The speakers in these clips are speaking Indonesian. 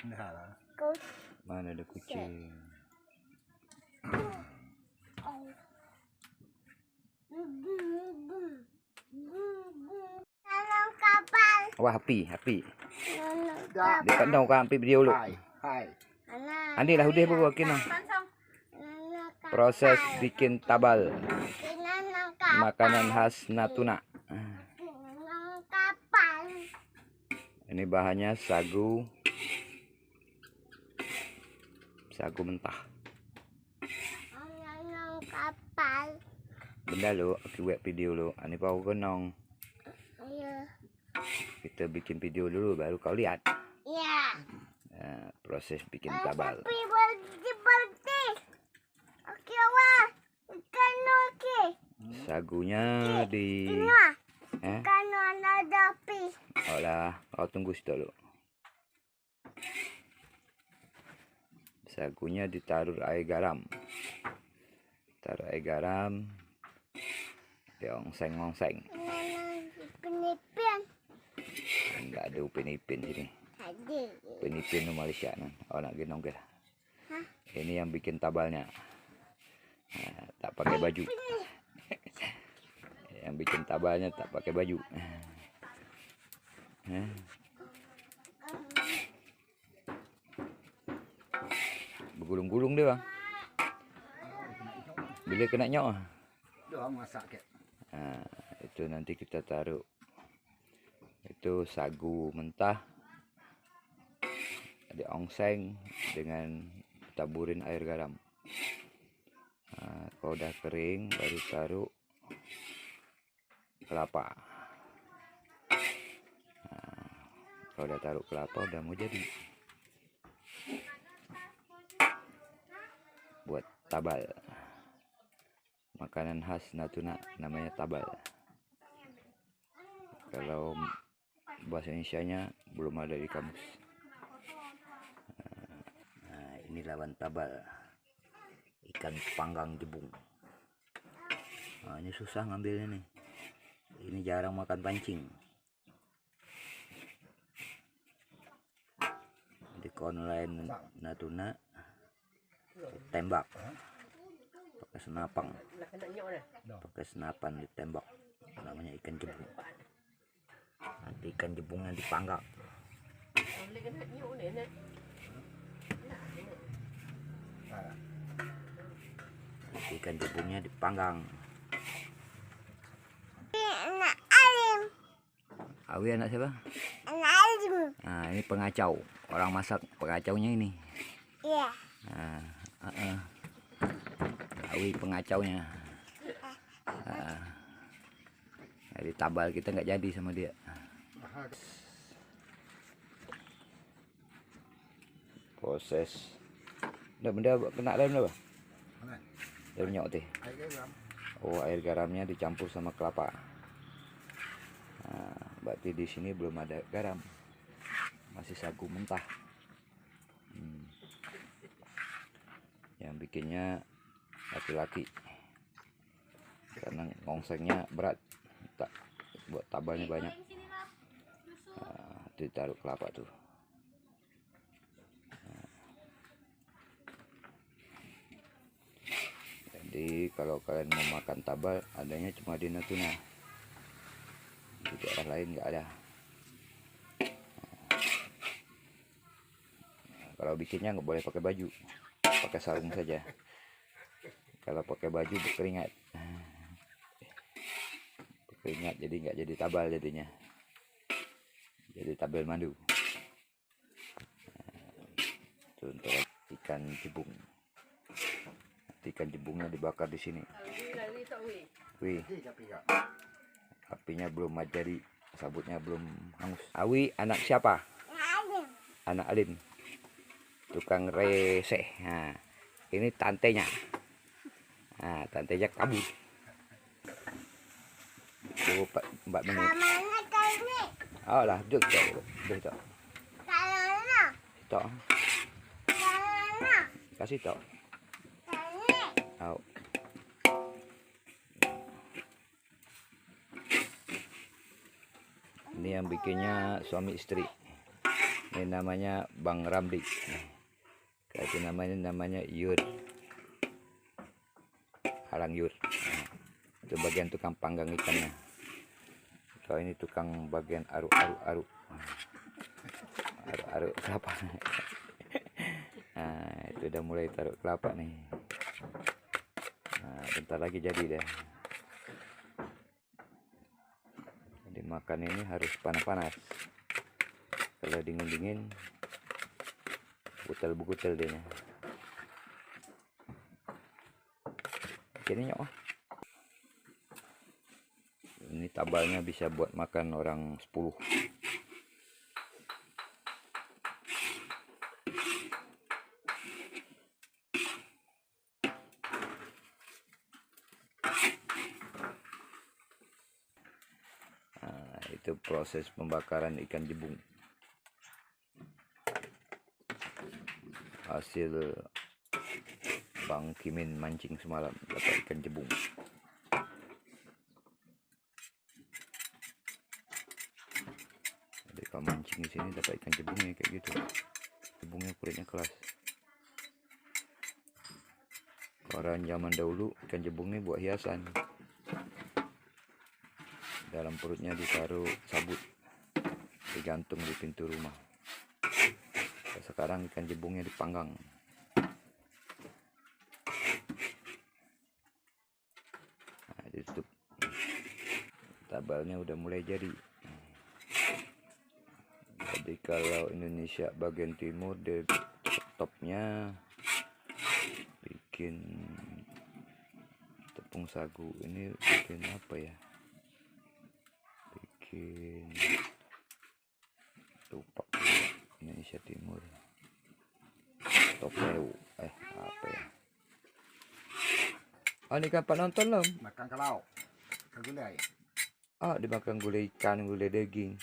Nah, Mana ada kucing? Wah, api. Dekat dong kan api video lu. hai. Andi lah udah bawa kino. Proses bikin tabal. Makanan khas Natuna. Ini bahannya sagu mentah. Benda lu, aku buat video lu. Ini baru kenong. Kita bikin video dulu baru kau lihat. Iya. Nah, proses bikin tabal. Tapi berarti. Oke, wah. Ikan oke. Sagunya di Ikan ada api. olah, kau tunggu dulu. Sagunya ditaruh air garam. Taruh air garam. Diongseng-ongseng. Penipin. Enggak ada upin-ipin sini. Ada. Upin-ipin di Malaysia nan. Oh nak gendong ke? Ini yang bikin tabalnya. Nah, tak pakai baju. Yang bikin tabalnya tak pakai baju. Bergulung-gulung dia bang. Bila kena nyok. Doang masak ke. Nah, itu nanti kita taruh. Itu sagu mentah. Ada ongseng dengan taburin air garam. Nah, kalau udah kering baru taruh kelapa. Nah, kalau udah taruh kelapa udah mau jadi buat tabal. Makanan khas Natuna namanya tabal. Kalau bahasa Indonesianya belum ada di kamus. Nah, ini lawan tabal. Ikan panggang jebung. Nah, ini susah ngambilnya nih. Ini jarang makan pancing. Di online Natuna tembak pakai senapang, pakai senapan ditembak. Namanya ikan jebung. Nanti ikan jebungnya dipanggang. Nanti ikan jebungnya dipanggang. Anak Alim. Awi anak siapa? Anak Alim. Nah, ini pengacau. Orang masak pengacaunya ini. Iya. Nah, Awi pengacaunya. Jadi tabal kita nggak jadi sama dia. Proses. Udah benda kena dalam apa? Dalam nyok teh. Oh, air garamnya dicampur sama kelapa. Nah, berarti di sini belum ada garam. Masih sagu mentah. Yang bikinnya laki-laki. Karena ngongsengnya berat. Tak buat tabalnya banyak. Nah, ditaruh kelapa tuh. Jadi kalau kalian mau makan tabal adanya cuma di Natuna. Di daerah lain nggak ada. Nah, kalau bikinnya nggak boleh pakai baju, pakai sarung saja. Kalau pakai baju berkeringat. Berkeringat jadi nggak jadi tabal jadinya. Jadi tabel madu. Itu untuk ikan jebung. Ikan jebungnya dibakar di sini. Wih, apinya belum jadi, sabutnya belum hangus. Awi anak siapa? Anak Alim. Tukang rese. Nah, ini tantenya. Nah, tantenya kabur. Tunggu 4 menit. Oh lah, duduk. Tok. Kasih tok. Oh. Ini yang bikinnya suami istri. Ini namanya Bang Ramli. Itu namanya Yud. Halang Yud. Itu bagian tukang panggang ikannya. Kalau ini tukang bagian aruk kelapa. Nah, itu udah mulai taruh kelapa nih. Nah, bentar lagi jadi deh. Jadi makan ini harus panas-panas. Kalau dingin-dingin butel-butel deh. Jadi nyok. Ini tabalnya bisa buat makan orang 10. Nah, itu proses pembakaran ikan jebung. Hasil Bang Kimin mancing semalam dapat ikan jebung. Jadi kalau mancing di sini dapat ikan jebungnya kayak gitu. Jebungnya kulitnya keras. Orang zaman dahulu ikan jebung ini buat hiasan. Dalam perutnya ditaruh sabut, digantung di pintu rumah. Sekarang ikan jebungnya dipanggang. Nah, ditutup. Tabalnya udah mulai jadi. Jadi kalau Indonesia bagian timur, dia topnya bikin tepung sagu. Ini bikin apa ya? Bikin lupa. Indonesia Timur topeu apa ya? Ini kapan nonton lo? Makan kalau ke gulai. Dimakan gulai ikan, gulai daging.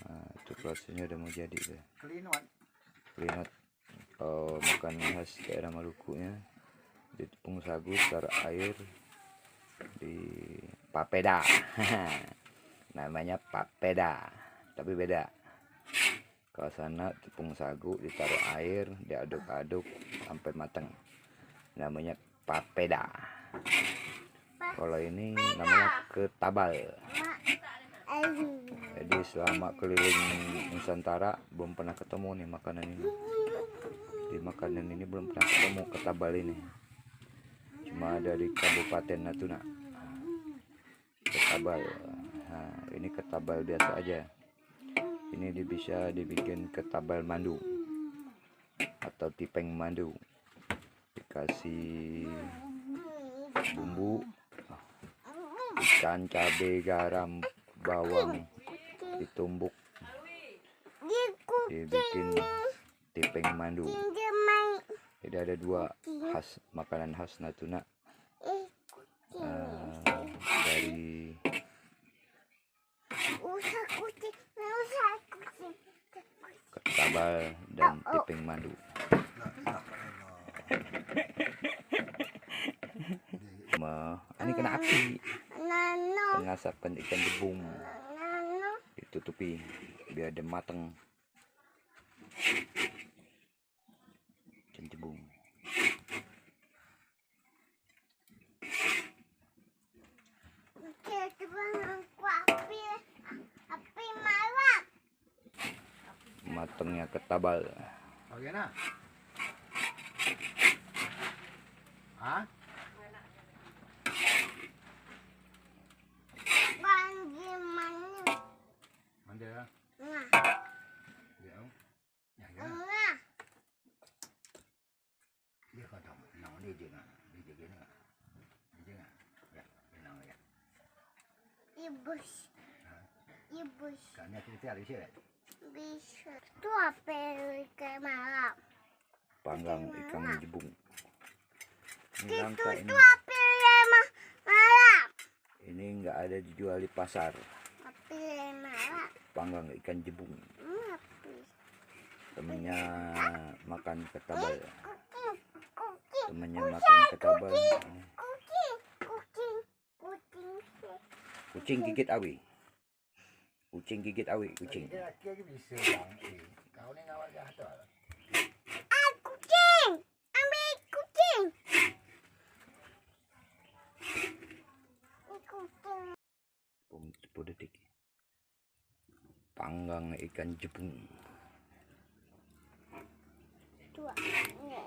Nah, itu prosesnya udah mau jadi deh. Kelinot. Kalau makan khas daerah Maluku nya, di tepung sagu, taruh air, di papeda. Namanya papeda, tapi beda. Kalau sana tepung sagu ditaruh air, diaduk-aduk sampai matang. Namanya papeda. Kalau ini namanya ketabal. Jadi selama keliling Nusantara belum pernah ketemu nih makanan ini. Di makanan ini belum pernah ketemu ketabal ini. Cuma ada di Kabupaten Natuna. Ketabal. Nah, ini ketabal biasa aja. Ini bisa dibikin ketabal mandu atau tipeng mandu. Dikasih bumbu, ikan, cabai, garam, bawang, ditumbuk, dibikin tipeng mandu. Jadi ada dua makanan khas Natuna. Dari ketabal dan tipeng mandu. Ini kena api. Pengasapan ikan jebung ditutupi biar dia mateng. Ikan jebung. Matengnya ketabal. Bagaimana? Hah? Mandi ya? Ya. Ya, ya. Dia kau tahu, nama dia je nak. Dia je nak. Dia je nak. Ya, dia nama ya. Ibus. Ibus. Kan dia kita ada sih. Bisa. Itu apa ikan malam? Panggang ikan jebung. Ini Itu langka ini. apa malam? Ini nggak ada dijual di pasar. Apa malam? Panggang ikan jebung. Api. Temennya makan ketabal. Kucing. Temennya makan ketabal. Kucing. Kucing gigit awi. Kucing gigit Awi, kucing. Dia lagi bisa bang. Kau ni ngawal jatuh. Ah, kucing. Ambil kucing. Kucing. 10 detik. Panggang ikan jepung. Dua. Iya.